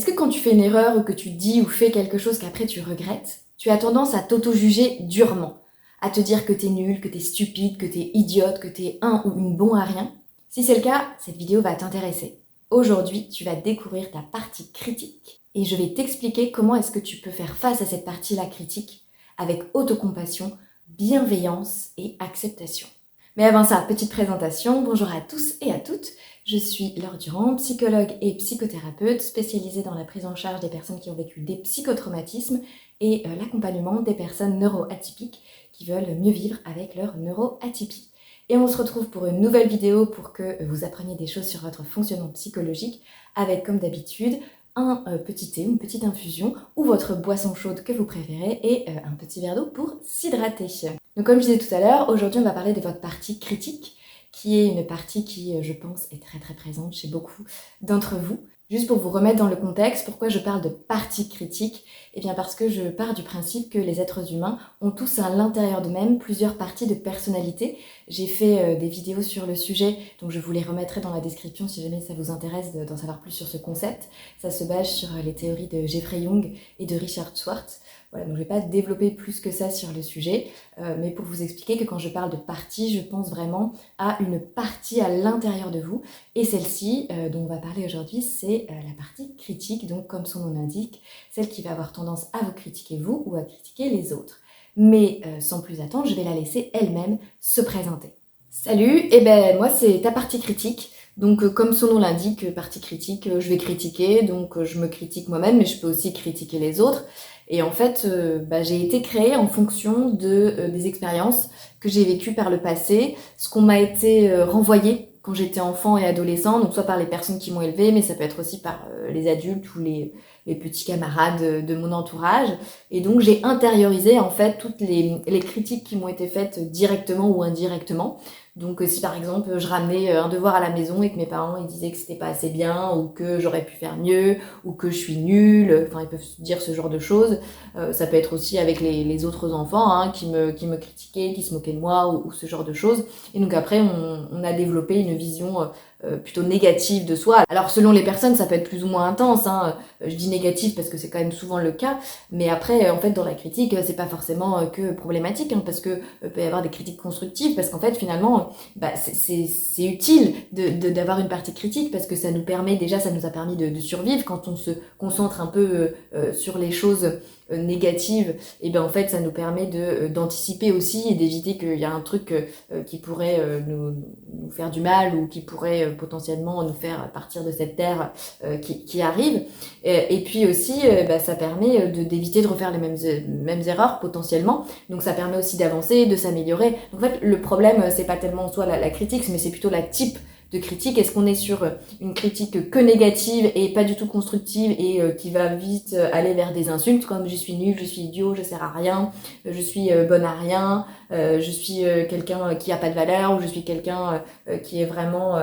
Est-ce que quand tu fais une erreur ou que tu dis ou fais quelque chose qu'après tu regrettes, tu as tendance à t'auto-juger durement, à te dire que t'es nul, que t'es stupide, que t'es idiote, que t'es un ou une bon à rien? Si c'est le cas, cette vidéo va t'intéresser. Aujourd'hui, tu vas découvrir ta partie critique et je vais t'expliquer comment est-ce que tu peux faire face à cette partie-là critique avec autocompassion, bienveillance et acceptation. Mais avant ça, petite présentation, bonjour à tous et à toutes. Je suis Laure Durand, psychologue et psychothérapeute spécialisée dans la prise en charge des personnes qui ont vécu des psychotraumatismes et l'accompagnement des personnes neuroatypiques qui veulent mieux vivre avec leur neuroatypie. Et on se retrouve pour une nouvelle vidéo pour que vous appreniez des choses sur votre fonctionnement psychologique avec, comme d'habitude, un petit thé, une petite infusion ou votre boisson chaude que vous préférez et un petit verre d'eau pour s'hydrater. Donc comme je disais tout à l'heure, aujourd'hui on va parler de votre partie critique qui est une partie qui, je pense, est très très présente chez beaucoup d'entre vous. Juste pour vous remettre dans le contexte, pourquoi je parle de partie critique? Eh bien parce que je pars du principe que les êtres humains ont tous à l'intérieur d'eux-mêmes plusieurs parties de personnalité. J'ai fait des vidéos sur le sujet, donc je vous les remettrai dans la description si jamais ça vous intéresse d'en savoir plus sur ce concept. Ça se base sur les théories de Jeffrey Young et de Richard Schwartz. Voilà, donc je ne vais pas développer plus que ça sur le sujet, mais pour vous expliquer que quand je parle de partie, je pense vraiment à une partie à l'intérieur de vous. Et celle-ci, dont on va parler aujourd'hui, c'est la partie critique, donc comme son nom l'indique, celle qui va avoir tendance à vous critiquer vous ou à critiquer les autres. Mais sans plus attendre, je vais la laisser elle-même se présenter. Salut, et ben moi c'est ta partie critique. Donc comme son nom l'indique, partie critique, je vais critiquer, donc je me critique moi-même, mais je peux aussi critiquer les autres. Et en fait, j'ai été créée en fonction des expériences que j'ai vécues par le passé, ce qu'on m'a été renvoyé quand j'étais enfant et adolescent, donc soit par les personnes qui m'ont élevée, mais ça peut être aussi par les adultes ou les petits camarades de mon entourage. Et donc j'ai intériorisé en fait toutes les critiques qui m'ont été faites directement ou indirectement. Donc si par exemple je ramenais un devoir à la maison et que mes parents ils disaient que c'était pas assez bien ou que j'aurais pu faire mieux ou que je suis nulle, enfin ils peuvent dire ce genre de choses. Ça peut être aussi avec les autres enfants hein, qui me critiquaient, qui se moquaient de moi ou ce genre de choses. Et donc après on a développé une vision plutôt négative de soi. Alors selon les personnes ça peut être plus ou moins intense, hein. Je dis négatif parce que c'est quand même souvent le cas, mais après en fait dans la critique c'est pas forcément que problématique hein, parce que peut y avoir des critiques constructives parce qu'en fait finalement c'est utile d'avoir une partie critique parce que ça nous permet déjà, ça nous a permis de survivre quand on se concentre un peu sur les choses négatives, et bien en fait ça nous permet d'anticiper aussi et d'éviter qu'il y a un truc qui pourrait nous faire du mal ou qui pourrait potentiellement nous faire partir de cette terre qui arrive. Et puis aussi ça permet d'éviter de refaire les mêmes erreurs potentiellement, donc ça permet aussi d'avancer, de s'améliorer. Donc en fait le problème c'est pas tellement soit la critique, mais c'est plutôt la type de critique. Est-ce qu'on est sur une critique que négative et pas du tout constructive et qui va vite aller vers des insultes comme je suis nul, je suis idiot, je sers à rien, je suis bonne à rien, je suis quelqu'un qui a pas de valeur ou je suis quelqu'un qui est vraiment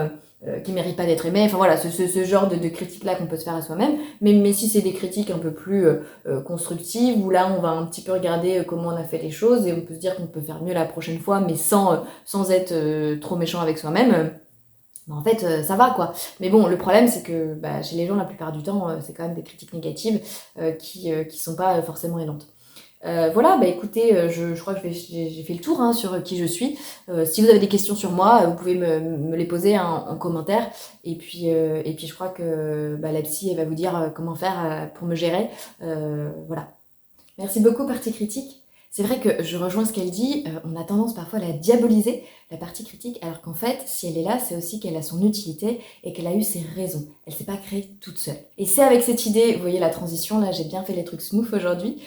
qui mérite pas d'être aimé. Enfin voilà, ce genre de critique là qu'on peut se faire à soi-même. Mais si c'est des critiques un peu plus constructives où là on va un petit peu regarder comment on a fait les choses et on peut se dire qu'on peut faire mieux la prochaine fois mais sans être trop méchant avec soi-même. En fait, ça va quoi. Mais bon, le problème c'est que chez les gens, la plupart du temps, c'est quand même des critiques négatives qui sont pas forcément aidantes. Voilà, écoutez, je crois que j'ai fait le tour hein, sur qui je suis. Si vous avez des questions sur moi, vous pouvez me les poser hein, en commentaire. Et puis je crois que la psy, elle va vous dire comment faire pour me gérer. Voilà. Merci beaucoup, partie critique. C'est vrai que je rejoins ce qu'elle dit, on a tendance parfois à la diaboliser, la partie critique, alors qu'en fait, si elle est là, c'est aussi qu'elle a son utilité et qu'elle a eu ses raisons. Elle ne s'est pas créée toute seule. Et c'est avec cette idée, vous voyez la transition, là j'ai bien fait les trucs smooth aujourd'hui,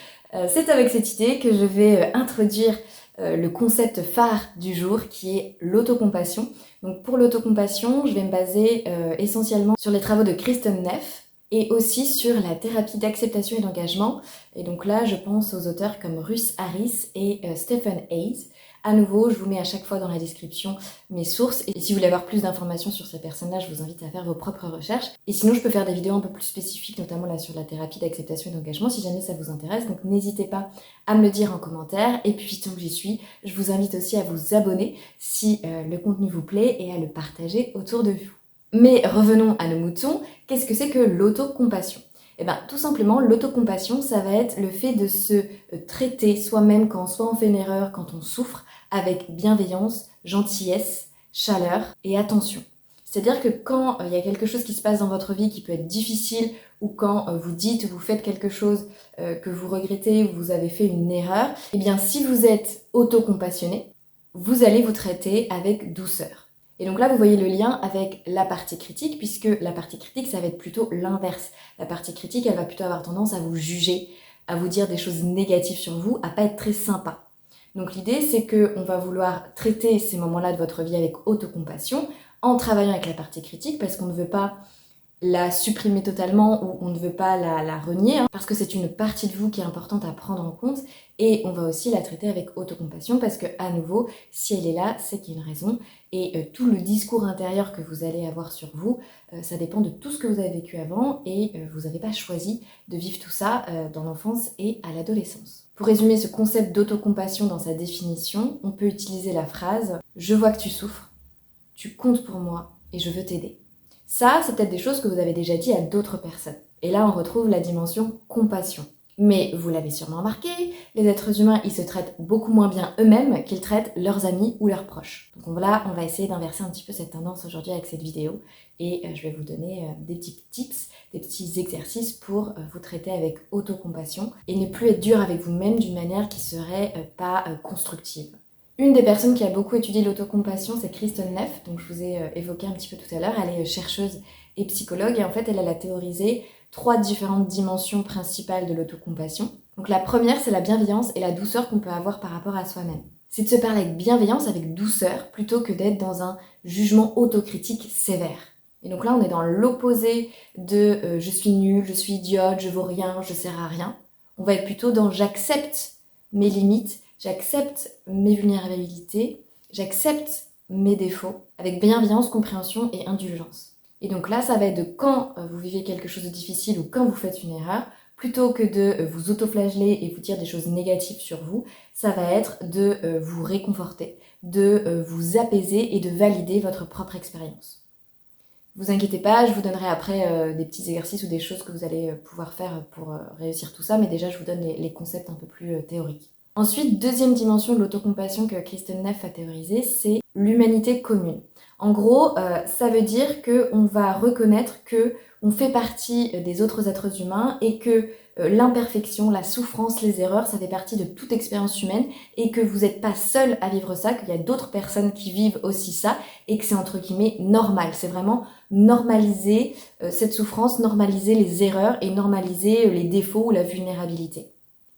c'est avec cette idée que je vais introduire le concept phare du jour qui est l'autocompassion. Donc pour l'autocompassion, je vais me baser essentiellement sur les travaux de Kristen Neff, et aussi sur la thérapie d'acceptation et d'engagement. Et donc là, je pense aux auteurs comme Ruth Harris et Stephen Hayes. À nouveau, je vous mets à chaque fois dans la description mes sources. Et si vous voulez avoir plus d'informations sur ces personnes-là, je vous invite à faire vos propres recherches. Et sinon, je peux faire des vidéos un peu plus spécifiques, notamment là sur la thérapie d'acceptation et d'engagement, si jamais ça vous intéresse. Donc n'hésitez pas à me le dire en commentaire. Et puis, tant que j'y suis, je vous invite aussi à vous abonner si le contenu vous plaît et à le partager autour de vous. Mais revenons à nos moutons, qu'est-ce que c'est que l'autocompassion ? Eh bien, tout simplement, l'autocompassion, ça va être le fait de se traiter soi-même quand soit on fait une erreur, quand on souffre, avec bienveillance, gentillesse, chaleur et attention. C'est-à-dire que quand il y a quelque chose qui se passe dans votre vie qui peut être difficile, ou quand vous dites ou vous faites quelque chose que vous regrettez, ou vous avez fait une erreur, eh bien si vous êtes autocompassionné, vous allez vous traiter avec douceur. Et donc là, vous voyez le lien avec la partie critique, puisque la partie critique, ça va être plutôt l'inverse. La partie critique, elle va plutôt avoir tendance à vous juger, à vous dire des choses négatives sur vous, à pas être très sympa. Donc l'idée, c'est qu'on va vouloir traiter ces moments-là de votre vie avec autocompassion, en travaillant avec la partie critique, parce qu'on ne veut pas la supprimer totalement ou on ne veut pas la renier, parce que c'est une partie de vous qui est importante à prendre en compte, et on va aussi la traiter avec autocompassion parce que, à nouveau, si elle est là, c'est qu'il y a une raison, et tout le discours intérieur que vous allez avoir sur vous, ça dépend de tout ce que vous avez vécu avant, et vous n'avez pas choisi de vivre tout ça dans l'enfance et à l'adolescence. Pour résumer ce concept d'autocompassion dans sa définition, on peut utiliser la phrase « Je vois que tu souffres, tu comptes pour moi et je veux t'aider ». Ça, c'est peut-être des choses que vous avez déjà dit à d'autres personnes. Et là, on retrouve la dimension compassion. Mais vous l'avez sûrement remarqué, les êtres humains, ils se traitent beaucoup moins bien eux-mêmes qu'ils traitent leurs amis ou leurs proches. Donc là, on va essayer d'inverser un petit peu cette tendance aujourd'hui avec cette vidéo. Et je vais vous donner des petits tips, des petits exercices pour vous traiter avec autocompassion et ne plus être dur avec vous-même d'une manière qui serait pas constructive. Une des personnes qui a beaucoup étudié l'autocompassion, c'est Kristin Neff, donc je vous ai évoqué un petit peu tout à l'heure. Elle est chercheuse et psychologue, et en fait, elle a théorisé 3 différentes dimensions principales de l'autocompassion. Donc la première, c'est la bienveillance et la douceur qu'on peut avoir par rapport à soi-même. C'est de se parler avec bienveillance, avec douceur, plutôt que d'être dans un jugement autocritique sévère. Et donc là, on est dans l'opposé de je suis nulle, je suis idiote, je vaux rien, je sers à rien. On va être plutôt dans j'accepte mes limites, j'accepte mes vulnérabilités, j'accepte mes défauts, avec bienveillance, compréhension et indulgence. Et donc là, ça va être de quand vous vivez quelque chose de difficile ou quand vous faites une erreur, plutôt que de vous autoflageller et vous dire des choses négatives sur vous, ça va être de vous réconforter, de vous apaiser et de valider votre propre expérience. Vous inquiétez pas, je vous donnerai après des petits exercices ou des choses que vous allez pouvoir faire pour réussir tout ça, mais déjà je vous donne les concepts un peu plus théoriques. Ensuite, deuxième dimension de l'autocompassion que Kristin Neff a théorisée, c'est l'humanité commune. En gros, ça veut dire qu'on va reconnaître qu'on fait partie des autres êtres humains et que l'imperfection, la souffrance, les erreurs, ça fait partie de toute expérience humaine et que vous n'êtes pas seul à vivre ça, qu'il y a d'autres personnes qui vivent aussi ça et que c'est entre guillemets normal. C'est vraiment normaliser cette souffrance, normaliser les erreurs et normaliser les défauts ou la vulnérabilité.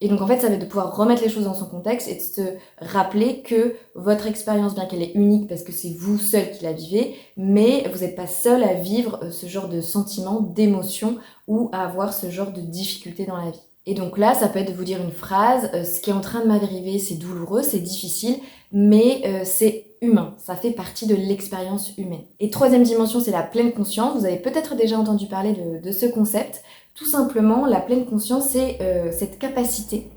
Et donc en fait, ça va être de pouvoir remettre les choses dans son contexte et de se rappeler que votre expérience, bien qu'elle est unique parce que c'est vous seul qui la vivez, mais vous n'êtes pas seul à vivre ce genre de sentiments, d'émotions ou à avoir ce genre de difficultés dans la vie. Et donc là, ça peut être de vous dire une phrase, ce qui est en train de m'arriver, c'est douloureux, c'est difficile, mais c'est humain, ça fait partie de l'expérience humaine. Et troisième dimension, c'est la pleine conscience. Vous avez peut-être déjà entendu parler de ce concept. Tout simplement, la pleine conscience, c'est cette capacité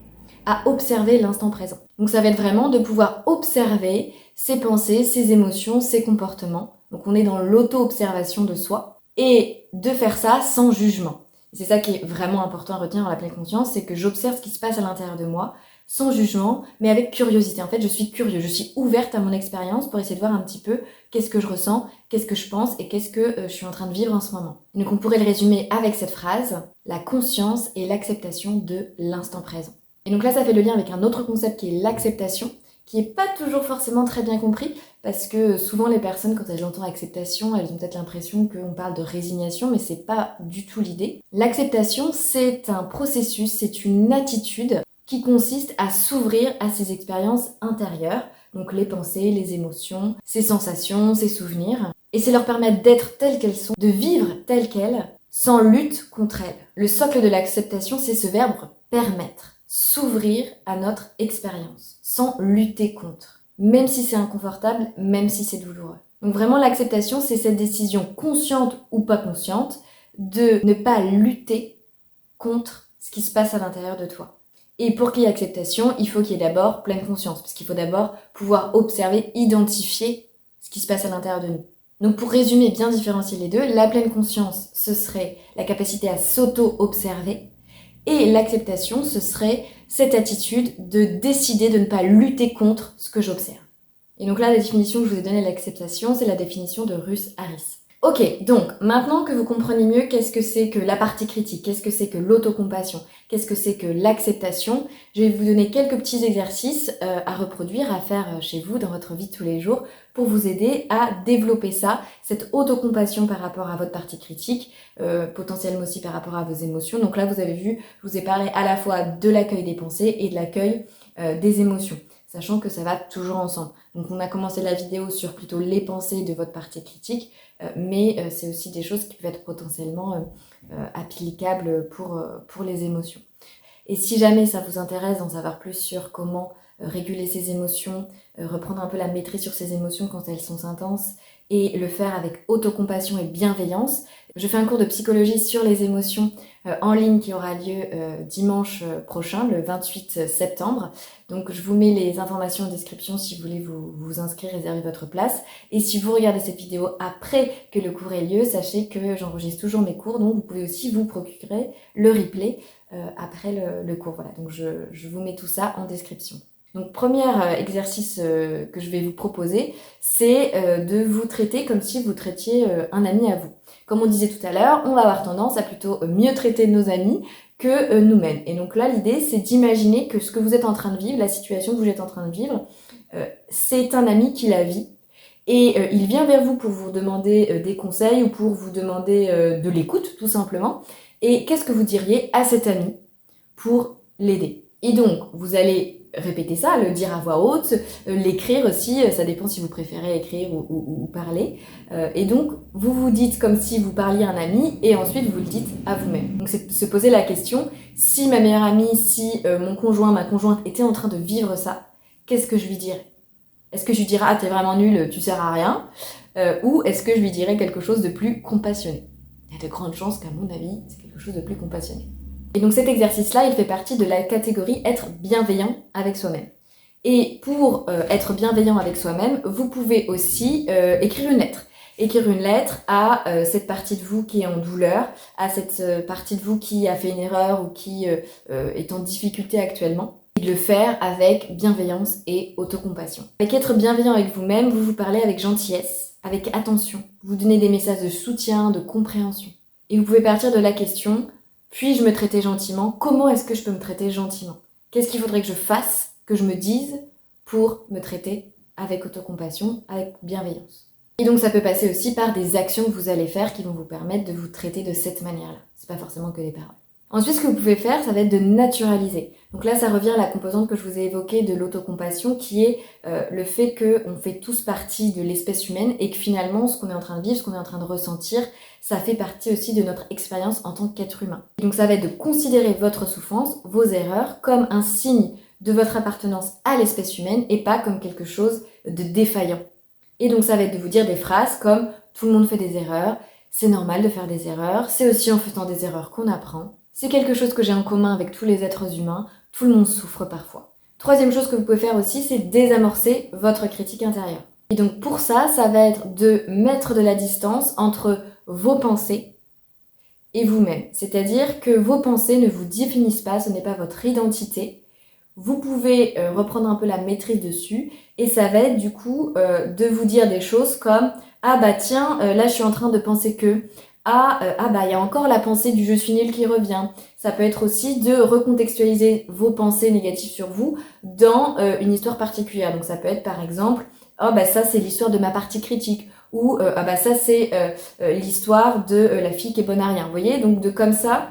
à observer l'instant présent. Donc ça va être vraiment de pouvoir observer ses pensées, ses émotions, ses comportements. Donc on est dans l'auto-observation de soi et de faire ça sans jugement. Et c'est ça qui est vraiment important à retenir dans la pleine conscience, c'est que j'observe ce qui se passe à l'intérieur de moi, sans jugement, mais avec curiosité. En fait, je suis curieuse, je suis ouverte à mon expérience pour essayer de voir un petit peu qu'est-ce que je ressens, qu'est-ce que je pense et qu'est-ce que je suis en train de vivre en ce moment. Donc on pourrait le résumer avec cette phrase, la conscience et l'acceptation de l'instant présent. Et donc là, ça fait le lien avec un autre concept qui est l'acceptation, qui n'est pas toujours forcément très bien compris, parce que souvent les personnes, quand elles entendent acceptation, elles ont peut-être l'impression qu'on parle de résignation, mais c'est pas du tout l'idée. L'acceptation, c'est un processus, c'est une attitude qui consiste à s'ouvrir à ses expériences intérieures, donc les pensées, les émotions, ses sensations, ses souvenirs, et c'est leur permettre d'être telles qu'elles sont, de vivre telles qu'elles, sans lutte contre elles. Le socle de l'acceptation, c'est ce verbe permettre, s'ouvrir à notre expérience, sans lutter contre, même si c'est inconfortable, même si c'est douloureux. Donc vraiment l'acceptation, c'est cette décision consciente ou pas consciente de ne pas lutter contre ce qui se passe à l'intérieur de toi. Et pour qu'il y ait acceptation, il faut qu'il y ait d'abord pleine conscience, parce qu'il faut d'abord pouvoir observer, identifier ce qui se passe à l'intérieur de nous. Donc pour résumer et bien différencier les deux, la pleine conscience, ce serait la capacité à s'auto-observer, et l'acceptation, ce serait cette attitude de décider de ne pas lutter contre ce que j'observe. Et donc là, la définition que je vous ai donnée de l'acceptation, c'est la définition de Ruth Harris. Ok, donc maintenant que vous comprenez mieux qu'est-ce que c'est que la partie critique, qu'est-ce que c'est que l'autocompassion, qu'est-ce que c'est que l'acceptation, je vais vous donner quelques petits exercices à reproduire, à faire chez vous dans votre vie de tous les jours pour vous aider à développer ça, cette autocompassion par rapport à votre partie critique, potentiellement aussi par rapport à vos émotions. Donc là, vous avez vu, je vous ai parlé à la fois de l'accueil des pensées et de l'accueil des émotions, sachant que ça va toujours ensemble. Donc on a commencé la vidéo sur plutôt les pensées de votre partie critique, mais c'est aussi des choses qui peuvent être potentiellement applicables pour les émotions. Et si jamais ça vous intéresse d'en savoir plus sur comment réguler ses émotions, reprendre un peu la maîtrise sur ses émotions quand elles sont intenses, et le faire avec autocompassion et bienveillance, je fais un cours de psychologie sur les émotions en ligne qui aura lieu dimanche prochain, le 28 septembre. Donc je vous mets les informations en description si vous voulez vous inscrire, réserver votre place. Et si vous regardez cette vidéo après que le cours ait lieu, sachez que j'enregistre toujours mes cours, donc vous pouvez aussi vous procurer le replay après le cours. Voilà, donc je vous mets tout ça en description. Donc premier exercice que je vais vous proposer, c'est de vous traiter comme si vous traitiez un ami à vous. Comme on disait tout à l'heure, on va avoir tendance à plutôt mieux traiter nos amis que nous-mêmes. Et donc là, l'idée, c'est d'imaginer que ce que vous êtes en train de vivre, la situation que vous êtes en train de vivre, c'est un ami qui la vit. Et il vient vers vous pour vous demander des conseils ou pour vous demander de l'écoute, tout simplement. Et qu'est-ce que vous diriez à cet ami pour l'aider? Et donc, vous allez répéter ça, le dire à voix haute, l'écrire aussi, ça dépend si vous préférez écrire ou parler. Et donc, vous vous dites comme si vous parliez à un ami et ensuite vous le dites à vous-même. Donc, c'est se poser la question, si ma meilleure amie, si mon conjoint, ma conjointe était en train de vivre ça, qu'est-ce que je lui dirais? Est-ce que je lui dirais « Ah, t'es vraiment nul, tu sers à rien » ou est-ce que je lui dirais quelque chose de plus compassionné? Il y a de grandes chances qu'à mon avis, c'est quelque chose de plus compassionné. Et donc cet exercice-là, il fait partie de la catégorie être bienveillant avec soi-même. Et pour être bienveillant avec soi-même, vous pouvez aussi écrire une lettre. Écrire une lettre à cette partie de vous qui est en douleur, à cette partie de vous qui a fait une erreur ou qui est en difficulté actuellement. Et de le faire avec bienveillance et autocompassion. Avec être bienveillant avec vous-même, vous vous parlez avec gentillesse, avec attention. Vous donnez des messages de soutien, de compréhension. Et vous pouvez partir de la question... Puis-je me traiter gentiment? Comment est-ce que je peux me traiter gentiment? Qu'est-ce qu'il faudrait que je fasse, que je me dise pour me traiter avec autocompassion, avec bienveillance? Et donc ça peut passer aussi par des actions que vous allez faire qui vont vous permettre de vous traiter de cette manière-là. C'est pas forcément que des paroles. Ensuite, ce que vous pouvez faire, ça va être de naturaliser. Donc là, ça revient à la composante que je vous ai évoquée de l'autocompassion, qui est le fait qu'on fait tous partie de l'espèce humaine et que finalement, ce qu'on est en train de vivre, ce qu'on est en train de ressentir, ça fait partie aussi de notre expérience en tant qu'être humain. Et donc ça va être de considérer votre souffrance, vos erreurs, comme un signe de votre appartenance à l'espèce humaine et pas comme quelque chose de défaillant. Et donc ça va être de vous dire des phrases comme « tout le monde fait des erreurs »,« c'est normal de faire des erreurs »,« c'est aussi en faisant des erreurs qu'on apprend ». C'est quelque chose que j'ai en commun avec tous les êtres humains, tout le monde souffre parfois. Troisième chose que vous pouvez faire aussi, c'est désamorcer votre critique intérieure. Et donc pour ça, ça va être de mettre de la distance entre vos pensées et vous-même. C'est-à-dire que vos pensées ne vous définissent pas, ce n'est pas votre identité. Vous pouvez reprendre un peu la maîtrise dessus et ça va être du coup de vous dire des choses comme « Ah bah tiens, là je suis en train de penser que… » Ah bah il y a encore la pensée du je suis nul qui revient. Ça peut être aussi de recontextualiser vos pensées négatives sur vous dans une histoire particulière. Donc ça peut être par exemple oh bah ça c'est l'histoire de ma partie critique ou ah bah ça c'est l'histoire de la fille qui est bonne à rien. Vous voyez, donc de comme ça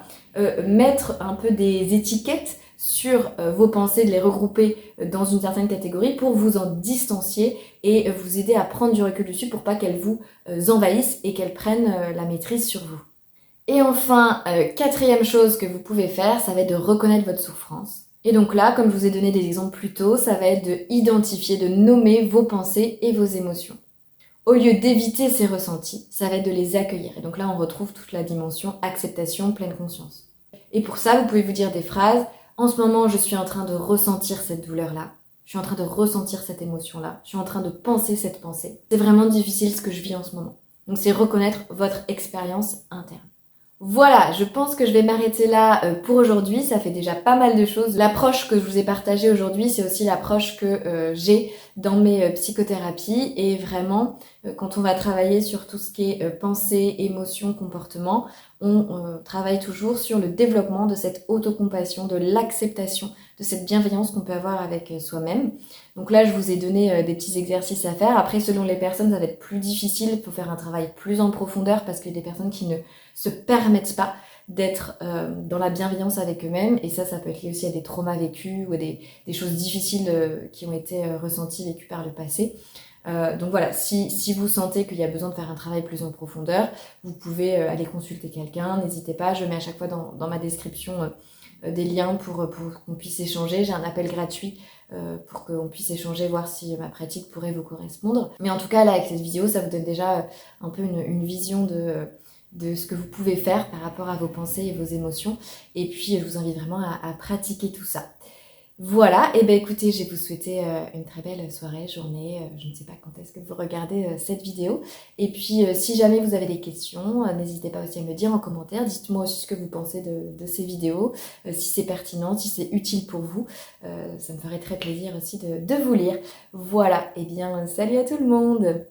mettre un peu des étiquettes sur vos pensées, de les regrouper dans une certaine catégorie pour vous en distancier et vous aider à prendre du recul dessus pour pas qu'elles vous envahissent et qu'elles prennent la maîtrise sur vous. Et enfin, quatrième chose que vous pouvez faire, ça va être de reconnaître votre souffrance. Et donc là, comme je vous ai donné des exemples plus tôt, ça va être de identifier, de nommer vos pensées et vos émotions. Au lieu d'éviter ces ressentis, ça va être de les accueillir. Et donc là, on retrouve toute la dimension acceptation, pleine conscience. Et pour ça, vous pouvez vous dire des phrases. En ce moment, je suis en train de ressentir cette douleur-là. je suis en train de ressentir cette émotion-là, je suis en train de penser cette pensée. C'est vraiment difficile ce que je vis en ce moment. Donc c'est reconnaître votre expérience interne. Voilà, je pense que je vais m'arrêter là pour aujourd'hui. Ça fait déjà pas mal de choses. L'approche que je vous ai partagée aujourd'hui, c'est aussi l'approche que j'ai dans mes psychothérapies. Et vraiment, quand on va travailler sur tout ce qui est pensée, émotion, comportement, on travaille toujours sur le développement de cette autocompassion, de l'acceptation, de cette bienveillance qu'on peut avoir avec soi-même. Donc là, je vous ai donné des petits exercices à faire. Après, selon les personnes, ça va être plus difficile. Il faut faire un travail plus en profondeur parce qu'il y a des personnes qui ne se permettent pas d'être dans la bienveillance avec eux-mêmes. Et ça peut être lié aussi à des traumas vécus ou à des choses difficiles qui ont été ressenties, vécues par le passé. Donc voilà, si vous sentez qu'il y a besoin de faire un travail plus en profondeur, vous pouvez aller consulter quelqu'un, n'hésitez pas. Je mets à chaque fois dans ma description des liens pour qu'on puisse échanger. J'ai un appel gratuit pour qu'on puisse échanger, voir si ma pratique pourrait vous correspondre. Mais en tout cas, là, avec cette vidéo, ça vous donne déjà un peu une vision de ce que vous pouvez faire par rapport à vos pensées et vos émotions. Et puis, je vous invite vraiment à pratiquer tout ça. Voilà, et ben écoutez, je vais vous souhaiter une très belle soirée, journée, je ne sais pas quand est-ce que vous regardez cette vidéo. Et puis si jamais vous avez des questions, n'hésitez pas aussi à me dire en commentaire, dites-moi aussi ce que vous pensez de ces vidéos, si c'est pertinent, si c'est utile pour vous, ça me ferait très plaisir aussi de vous lire. Voilà, et bien salut à tout le monde!